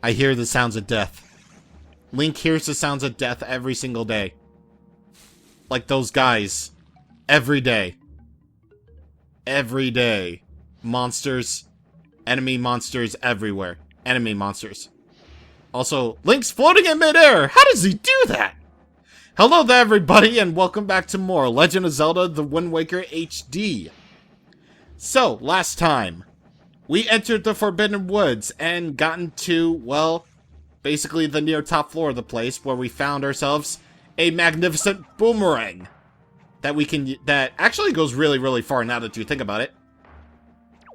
I hear the sounds of death. Link hears the sounds of death every single day. Like those guys. Every day. Every day. Monsters. Enemy monsters everywhere. Enemy monsters. Also, Link's floating in midair! How does he do that? Hello there, everybody, and welcome back to more Legend of Zelda The Wind Waker HD. So, last time, we entered the Forbidden Woods and gotten to, well, basically the near top floor of the place, where we found ourselves a magnificent boomerang that actually goes really, really far now that you think about it.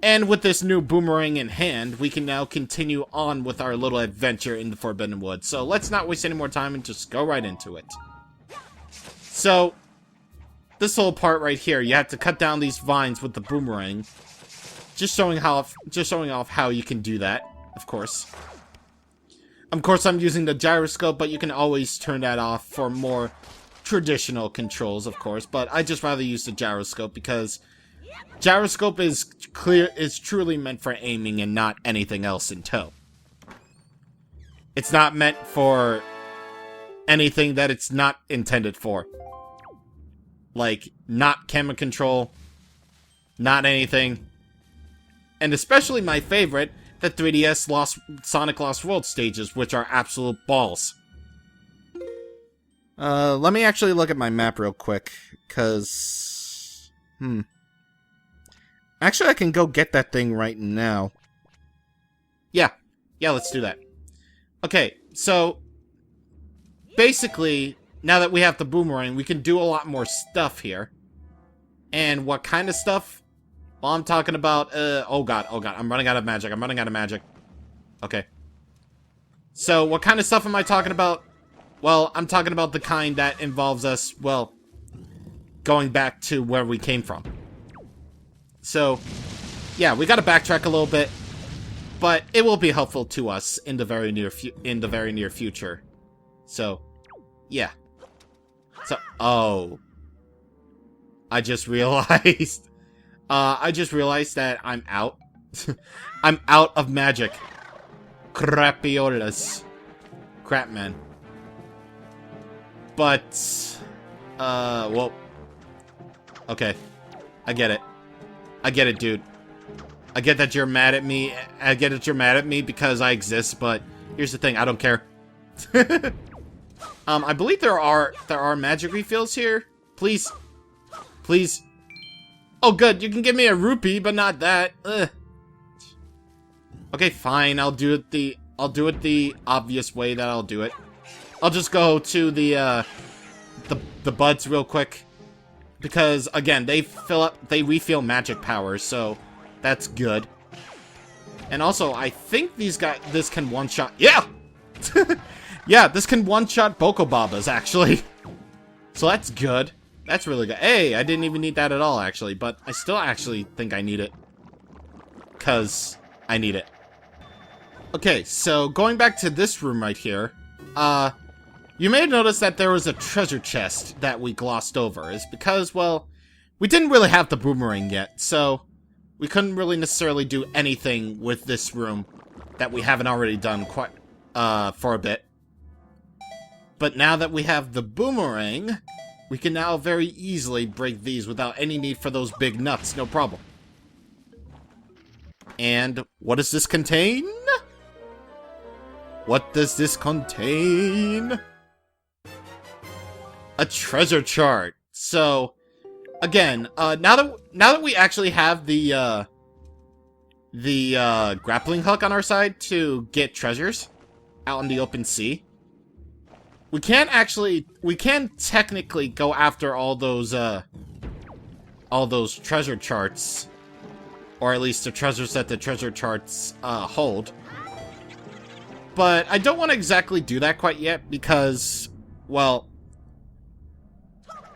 And with this new boomerang in hand, we can now continue on with our little adventure in the Forbidden Woods. So let's not waste any more time and just go right into it. So, this whole part right here, you have to cut down these vines with the boomerang. Just showing off how you can do that, of course. Of course, I'm using the gyroscope, but you can always turn that off for more traditional controls, of course. But I just rather use the gyroscope because gyroscope is truly meant for aiming and not anything else in tow. It's not meant for anything that it's not intended for. Like, not camera control, not anything. And especially my favorite, the 3DS Sonic Lost World stages, which are absolute balls. Let me actually look at my map real quick, because... Actually, I can go get that thing right now. Yeah, let's do that. Okay, so... basically, now that we have the boomerang, we can do a lot more stuff here. And what kind of stuff? Well, I'm talking about, oh god, I'm running out of magic, Okay. So, what kind of stuff am I talking about? Well, I'm talking about the kind that involves us, well, going back to where we came from. So, yeah, we gotta backtrack a little bit, but it will be helpful to us in the very near future. So, yeah. So, oh. I just realized that I'm out. I'm out of magic. Crapiolas. Crap, man. But, well. Okay. I get it, dude. I get that you're mad at me. I get that you're mad at me because I exist, but here's the thing, I don't care. I believe there are magic refills here. Please. Please. Oh, good. You can give me a rupee, but not that. Ugh. Okay, fine. I'll do it the obvious way that I'll do it. I'll just go to the buds real quick. Because, again, they refill magic powers, so that's good. And also, I think this can one-shot... Yeah! Yeah, this can one-shot Bokobabas, actually. So that's good. That's really good. Hey, I didn't even need that at all, actually. But I still actually think I need it. Because I need it. Okay, so going back to this room right here. You may have noticed that there was a treasure chest that we glossed over. It's because, well, we didn't really have the boomerang yet. So we couldn't really necessarily do anything with this room that we haven't already done quite for a bit. But now that we have the boomerang, we can now very easily break these without any need for those big nuts, no problem. And what does this contain? What does this contain? A treasure chart. So, again, now that we actually have the grappling hook on our side to get treasures out in the open sea, we can technically go after all those treasure charts, or at least the treasures that the treasure charts hold. But I don't want to exactly do that quite yet because, well,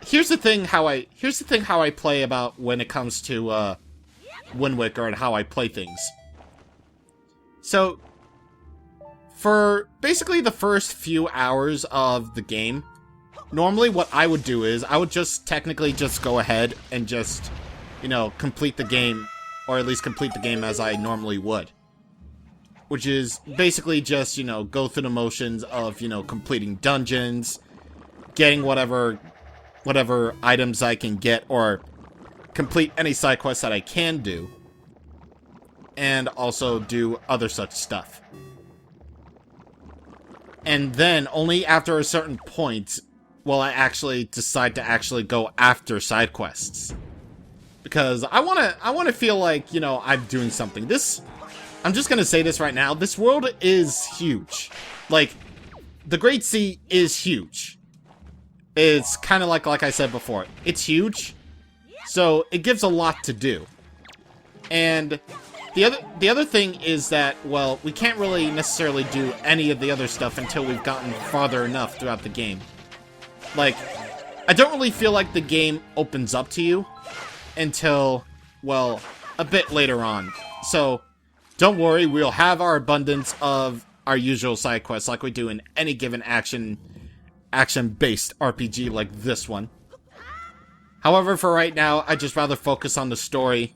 here's the thing how I play about when it comes to Wind Waker and how I play things. So, for basically the first few hours of the game, normally what I would do is I would just technically just go ahead and just, you know, complete the game, or at least complete the game as I normally would. which is basically just, you know, go through the motions of, you know, completing dungeons, getting whatever items I can get, or complete any side quests that I can do, and also do other such stuff. And then, only after a certain point, will I actually decide to actually go after side quests. Because I wanna feel like, you know, I'm doing something. I'm just gonna say this right now, this world is huge. Like, the Great Sea is huge. It's kind of like I said before, it's huge, so it gives a lot to do. And the other thing is that, well, we can't really necessarily do any of the other stuff until we've gotten farther enough throughout the game. Like, I don't really feel like the game opens up to you until, well, a bit later on. So, don't worry, we'll have our abundance of our usual side quests like we do in any given action-based RPG like this one. However, for right now, I'd just rather focus on the story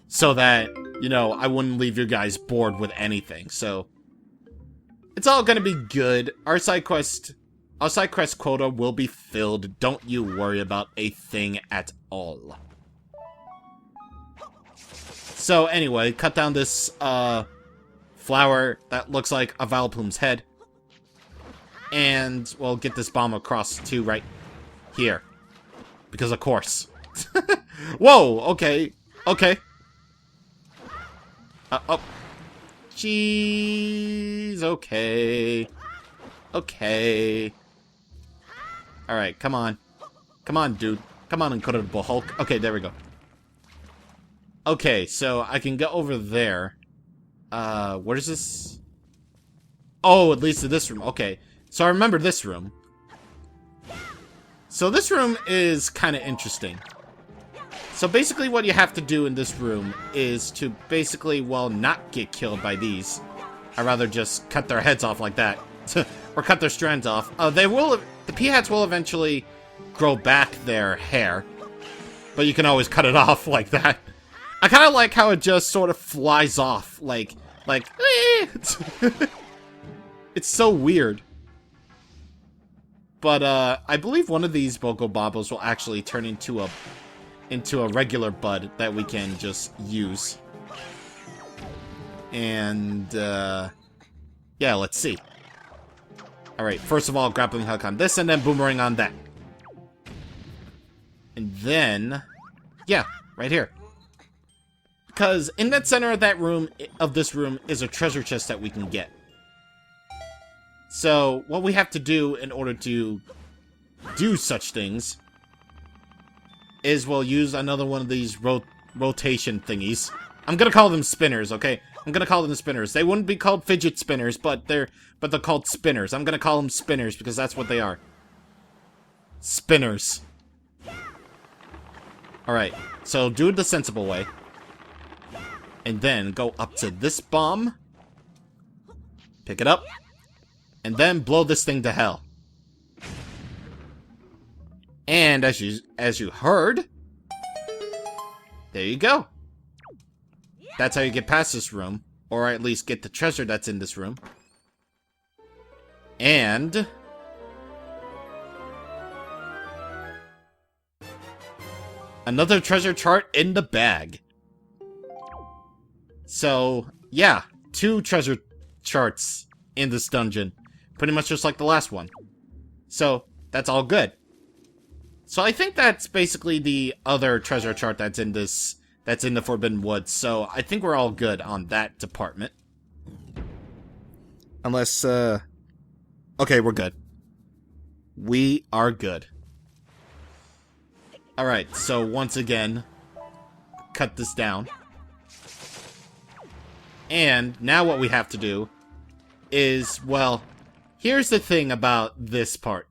so that, you know, I wouldn't leave you guys bored with anything. So, it's all gonna be good. Our side quest quota will be filled. Don't you worry about a thing at all. So, anyway, cut down this, flower that looks like a Vileplume's head. And, well, get this bomb across to right here. Because of course. Whoa, okay. Okay. Oh. Jeez, okay. Okay. Alright, come on. Come on, dude. Come on, Incredible Hulk. Okay, there we go. Okay, so I can get over there. What is this? Oh, it leads to this room. Okay. So I remember this room. So this room is kind of interesting. So basically what you have to do in this room is to basically, well, not get killed by these. I'd rather just cut their heads off like that. Or cut their strands off. The Peahats will eventually grow back their hair. But you can always cut it off like that. I kind of like how it just sort of flies off. Like, it's so weird. But, I believe one of these Bogo Bobos will actually turn into a regular bud that we can just use. And, yeah, let's see. Alright, first of all, grappling hook on this, and then boomerang on that. And then, yeah, right here. Because in that center of that room, of this room, is a treasure chest that we can get. So, what we have to do in order to do such things is we'll use another one of these rotation thingies. I'm gonna call them spinners, okay? I'm gonna call them spinners. They wouldn't be called fidget spinners, but they're called spinners. I'm gonna call them spinners because that's what they are. Spinners. Alright, so do it the sensible way. And then go up to this bomb. Pick it up. And then blow this thing to hell. And as you heard, there you go. That's how you get past this room, or at least get the treasure that's in this room. And another treasure chart in the bag. So, yeah, 2 treasure charts in this dungeon. Pretty much just like the last one. So, that's all good. So I think that's basically the other treasure chart that's in the Forbidden Woods. So I think we're all good on that department. Unless, okay, we're good. We are good. Alright, so once again, cut this down. And now what we have to do is, well, here's the thing about this part.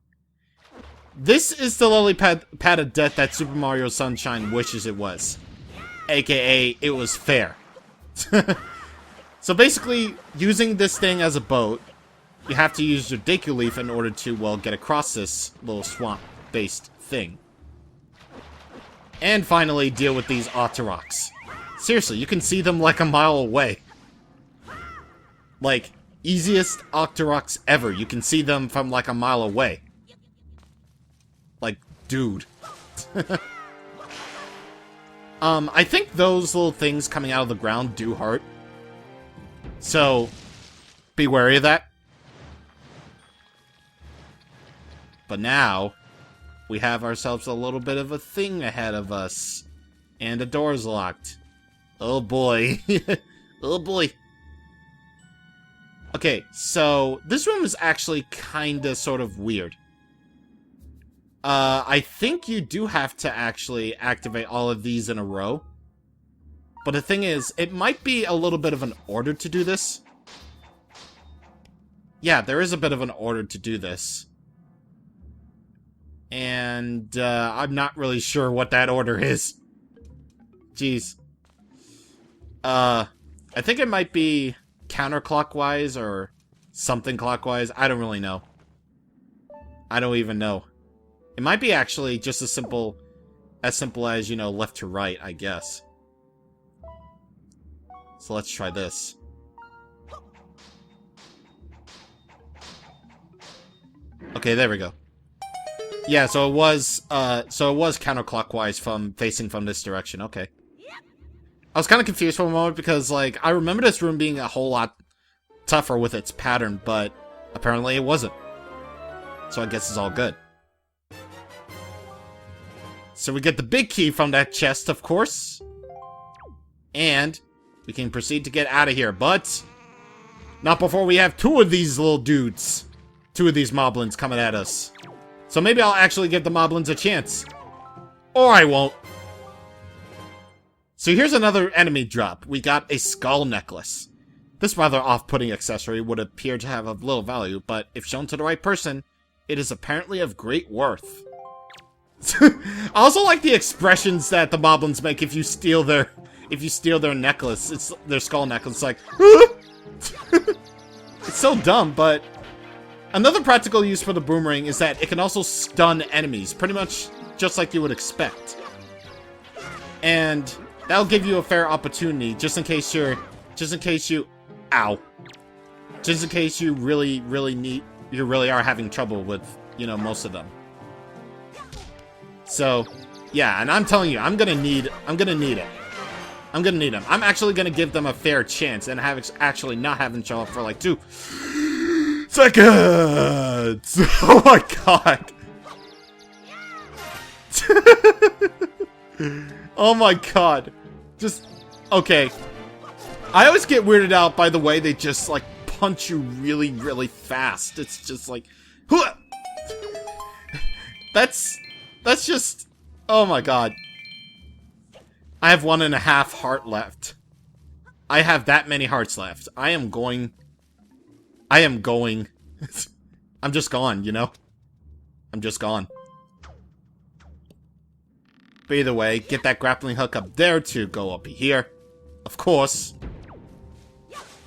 This is the lily pad of death that Super Mario Sunshine wishes it was. AKA, it was fair. So basically, using this thing as a boat, you have to use your Deku Leaf in order to, well, get across this little swamp-based thing. And finally, deal with these Otteroks. Seriously, you can see them like a mile away. Like, easiest Octoroks ever. You can see them from like a mile away. Like, dude. I think those little things coming out of the ground do hurt. So, be wary of that. But now, we have ourselves a little bit of a thing ahead of us. And the door's locked. Oh boy. Oh boy. Okay, so this room is actually kinda sort of weird. I think you do have to actually activate all of these in a row. But the thing is, it might be a little bit of an order to do this. Yeah, there is a bit of an order to do this. And, I'm not really sure what that order is. Jeez. I think it might be counterclockwise or something clockwise. I don't really know. I don't even know. It might be actually just as simple as, you know, left to right, I guess. So let's try this. Okay, there we go. Yeah, so it was counterclockwise from facing from this direction. Okay. I was kind of confused for a moment because, like, I remember this room being a whole lot tougher with its pattern, but apparently it wasn't. So I guess it's all good. So we get the big key from that chest, of course. And we can proceed to get out of here, but not before we have two of these little dudes. Two of these moblins coming at us. So maybe I'll actually give the moblins a chance. Or I won't. So here's another enemy drop. We got a skull necklace. This rather off-putting accessory would appear to have of little value, but if shown to the right person, it is apparently of great worth. I also like the expressions that the moblins make if you steal their necklace. It's their skull necklace. It's like, it's so dumb, but another practical use for the boomerang is that it can also stun enemies, pretty much just like you would expect. And that'll give you a fair opportunity, just in case you really are having trouble with, you know, most of them. So, yeah, and I'm telling you, I'm gonna need it. I'm gonna need them. I'm actually gonna give them a fair chance and actually not have them show up for like 2 seconds. Oh my god. Oh my god. Just, okay. I always get weirded out by the way they just, like, punch you really, really fast. It's just like, that's just, oh my god. I have 1.5 heart left. I have that many hearts left. I am going. I'm just gone, you know? I'm just gone. But either way, get that grappling hook up there to go up here. Of course.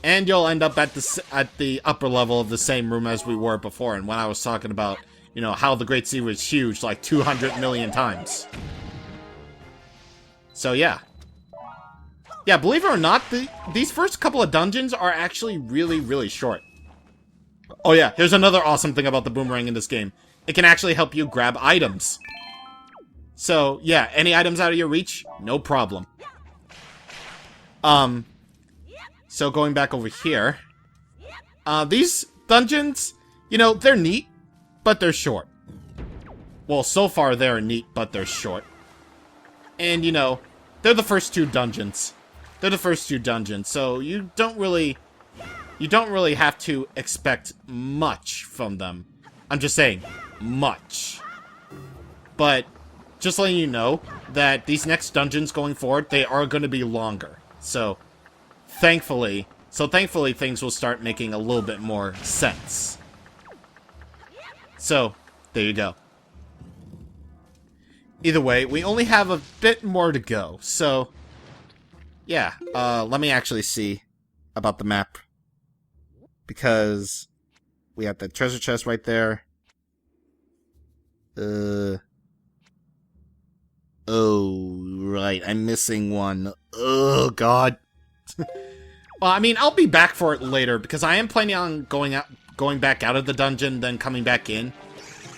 And you'll end up at the upper level of the same room as we were before. And when I was talking about, you know, how the Great Sea was huge, like 200 million times. So yeah. Yeah, believe it or not, these first couple of dungeons are actually really, really short. Oh yeah, here's another awesome thing about the boomerang in this game. It can actually help you grab items. So, yeah, any items out of your reach, no problem. So going back over here. These dungeons, you know, they're neat, but they're short. Well, so far they're neat, but they're short. And, you know, they're the first 2 dungeons. So you don't really have to expect much from them. I'm just saying, much. But just letting you know that these next dungeons going forward, they are going to be longer. So, thankfully things will start making a little bit more sense. So, there you go. Either way, we only have a bit more to go. So, yeah, let me actually see about the map. Because we have the treasure chest right there. Oh, right, I'm missing one. Oh, God. Well, I mean, I'll be back for it later, because I am planning on going back out of the dungeon, then coming back in.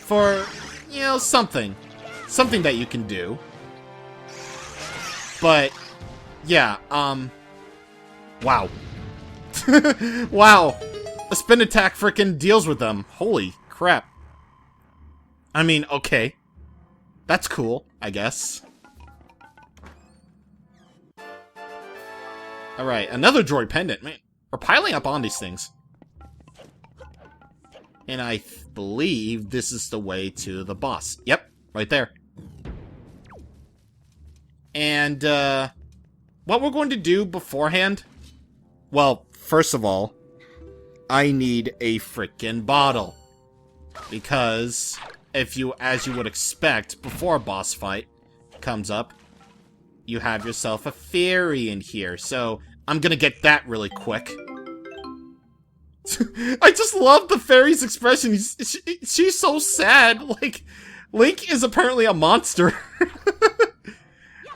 For, you know, something. Something that you can do. But, yeah, wow. Wow. A spin attack frickin' deals with them. Holy crap. I mean, okay. That's cool, I guess. Alright, another droid pendant. Man, we're piling up on these things. And I believe this is the way to the boss. Yep, right there. And, what we're going to do beforehand... Well, first of all, I need a frickin' bottle. Because, if you, as you would expect, before a boss fight comes up, you have yourself a fairy in here. So, I'm gonna get that really quick. I just love the fairy's expression. She's so sad. Like, Link is apparently a monster.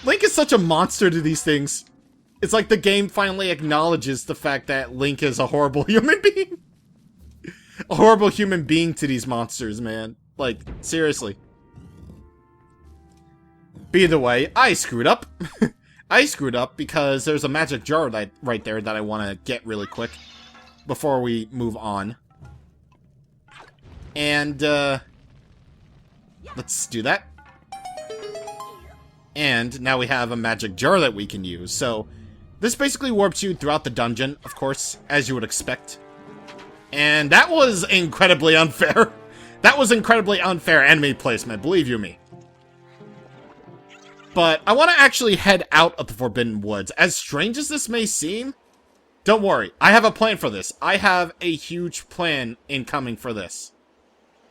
Link is such a monster to these things. It's like the game finally acknowledges the fact that Link is a horrible human being. A horrible human being to these monsters, man. Like, seriously. But either way, I screwed up. I screwed up because there's a magic jar right there that I want to get really quick before we move on. And, let's do that. And now we have a magic jar that we can use. So, this basically warps you throughout the dungeon, of course, as you would expect. And that was incredibly unfair. That was incredibly unfair enemy placement, believe you me. But I want to actually head out of the Forbidden Woods. As strange as this may seem, don't worry, I have a plan for this. I have a huge plan incoming for this.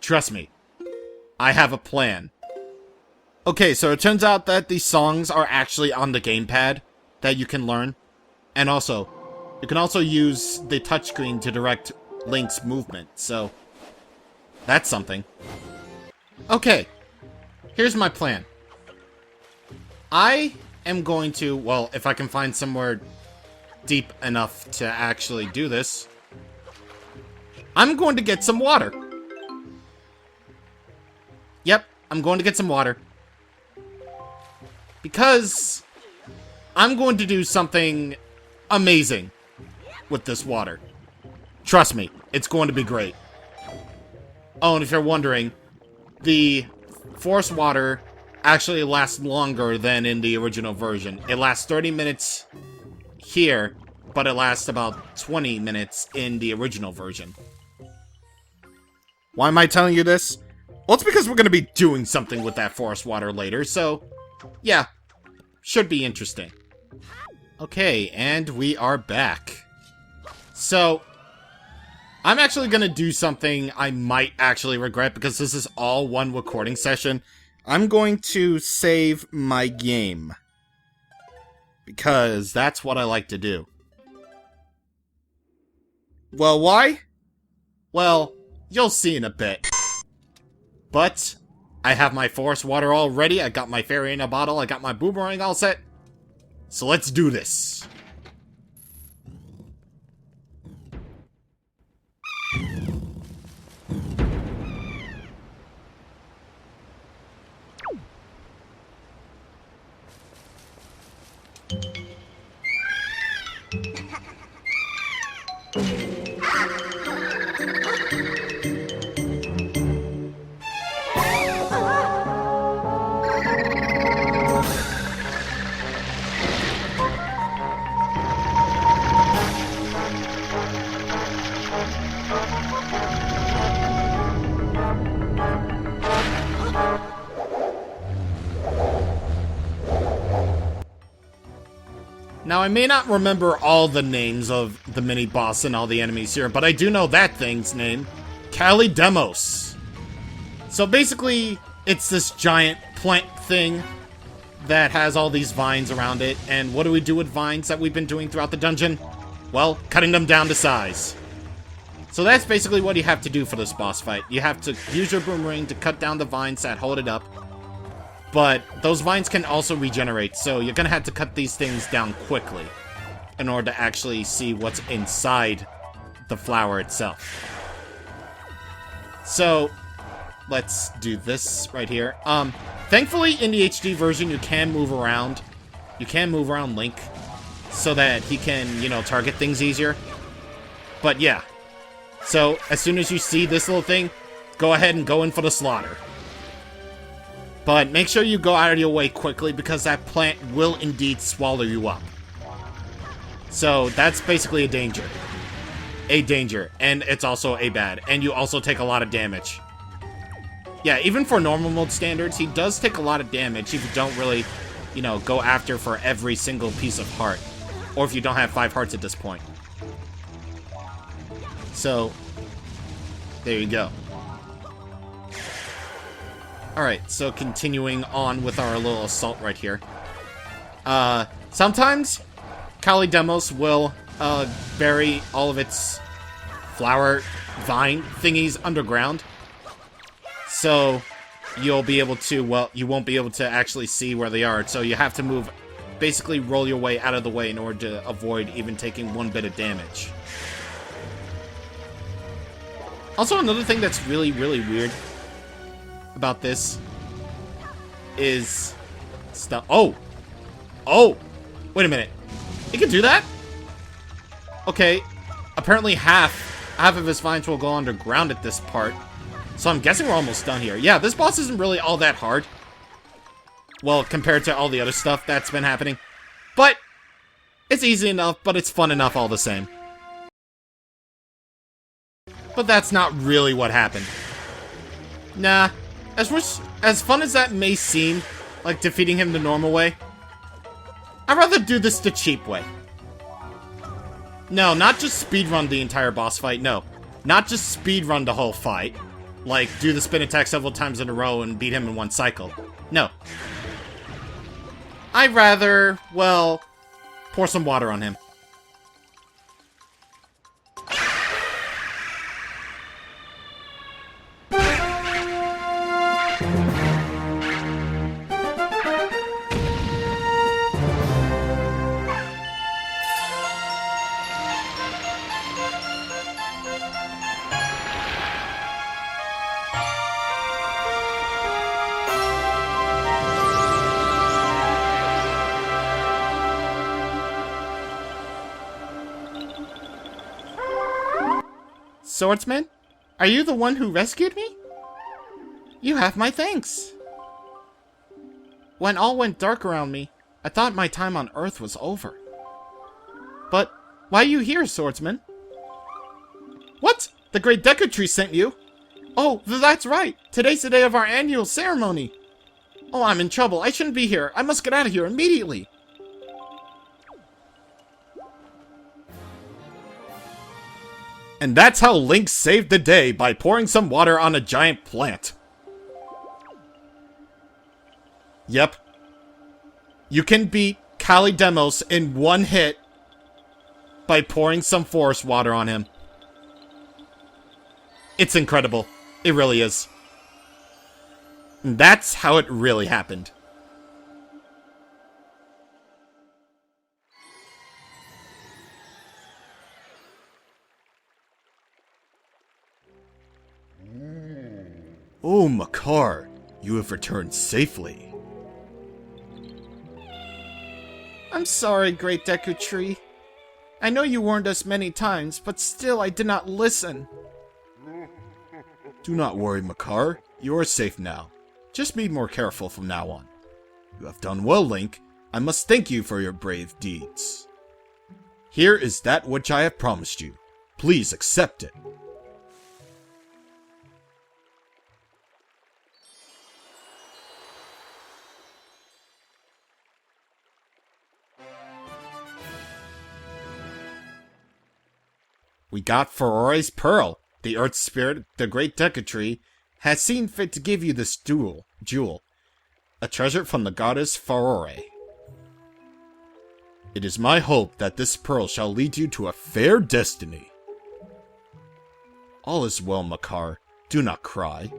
Trust me, I have a plan. Okay, so it turns out that these songs are actually on the gamepad that you can learn. And also, you can also use the touchscreen to direct Link's movement, so that's something. Okay, here's my plan. I am going to, well, if I can find somewhere deep enough to actually do this, I'm going to get some water. Yep, I'm going to get some water. Because I'm going to do something amazing with this water. Trust me, it's going to be great. Oh, and if you're wondering, the force water actually lasts longer than in the original version. It lasts 30 minutes here, but it lasts about 20 minutes in the original version. Why am I telling you this? Well, it's because we're going to be doing something with that forest water later, so yeah, should be interesting. Okay, and we are back. So, I'm actually going to do something I might actually regret because this is all one recording session. I'm going to save my game. Because that's what I like to do. Well, why? Well, you'll see in a bit. But, I have my forest water all ready, I got my fairy in a bottle, I got my boomerang all set. So let's do this. Now, I may not remember all the names of the mini-boss and all the enemies here, but I do know that thing's name. Kalle Demos. So basically, it's this giant plant thing that has all these vines around it, and what do we do with vines that we've been doing throughout the dungeon? Well, cutting them down to size. So that's basically what you have to do for this boss fight. You have to use your boomerang to cut down the vines that hold it up. But those vines can also regenerate, so you're gonna have to cut these things down quickly. in order to actually see what's inside the flower itself. So, let's do this right here. Thankfully, in the HD version, you can move around. You can move around Link so that he can, you know, target things easier. But yeah. So, as soon as you see this little thing, go ahead and go in for the slaughter. But make sure you go out of your way quickly because that plant will indeed swallow you up. So, that's basically a danger. A danger. And it's also a bad. And you also take a lot of damage. Yeah, even for normal mode standards, he does take a lot of damage if you don't really, you know, go after for every single piece of heart. Or if you don't have 5 hearts at this point. So, there you go. Alright, so continuing on with our little assault right here. Sometimes, Kalle Demos will bury all of its flower vine thingies underground. So, you'll be able to, well, you won't be able to actually see where they are. So you have to move, basically roll your way out of the way in order to avoid even taking 1 bit of damage. Also, another thing that's really, really weird about this is stuff. Oh! Wait a minute. He can do that? Okay. Apparently half of his vines will go underground at this part. So I'm guessing we're almost done here. Yeah, this boss isn't really all that hard. Well, compared to all the other stuff that's been happening. But it's easy enough, but it's fun enough all the same. But that's not really what happened. Nah. As fun as that may seem, like defeating him the normal way, I'd rather do this the cheap way. No, not just speedrun the entire boss fight, no. Not just speedrun the whole fight. Like, do the spin attack several times in a row and beat him in 1 cycle. No. I'd rather, well, pour some water on him. Swordsman? Are you the one who rescued me? You have my thanks. When all went dark around me, I thought my time on Earth was over. But why are you here, Swordsman? What? The Great Deku Tree sent you? Oh, that's right. Today's the day of our annual ceremony. Oh, I'm in trouble. I shouldn't be here. I must get out of here immediately. And that's how Link saved the day, by pouring some water on a giant plant. Yep. You can beat Kalle Demos in 1 hit by pouring some forest water on him. It's incredible. It really is. And that's how it really happened. Oh, Makar, you have returned safely. I'm sorry, Great Deku Tree. I know you warned us many times, but still I did not listen. Do not worry, Makar. You are safe now. Just be more careful from now on. You have done well, Link. I must thank you for your brave deeds. Here is that which I have promised you. Please accept it. We got Farore's Pearl. The Earth Spirit, the Great Deku Tree, has seen fit to give you this jewel. A treasure from the goddess Farore. It is my hope that this pearl shall lead you to a fair destiny. All is well, Makar. Do not cry.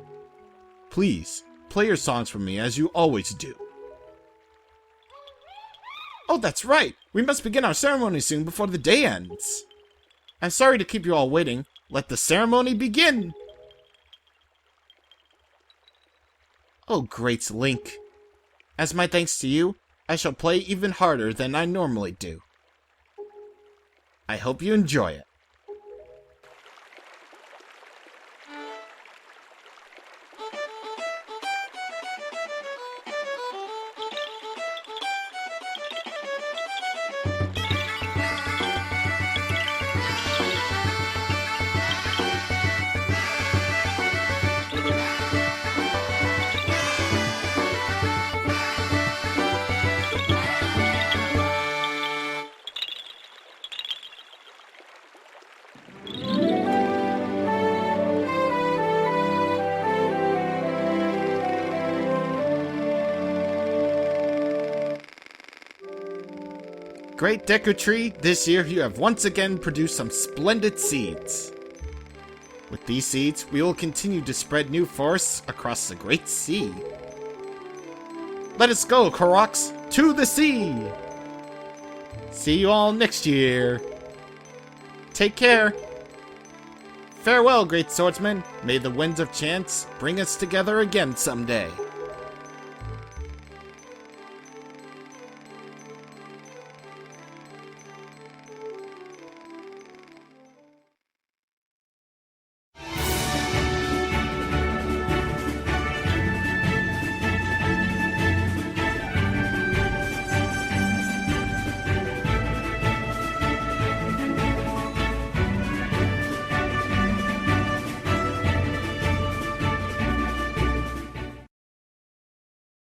Please, play your songs for me as you always do. Oh, Oh, that's right! We must begin our ceremony soon before the day ends. I'm sorry to keep you all waiting. Let the ceremony begin! Oh, great Link. As my thanks to you, I shall play even harder than I normally do. I hope you enjoy it. Great Deku Tree, this year you have once again produced some splendid seeds. With these seeds, we will continue to spread new forests across the Great Sea. Let us go, Koroks, to the sea! See you all next year. Take care. Farewell, great swordsman. May the winds of chance bring us together again someday.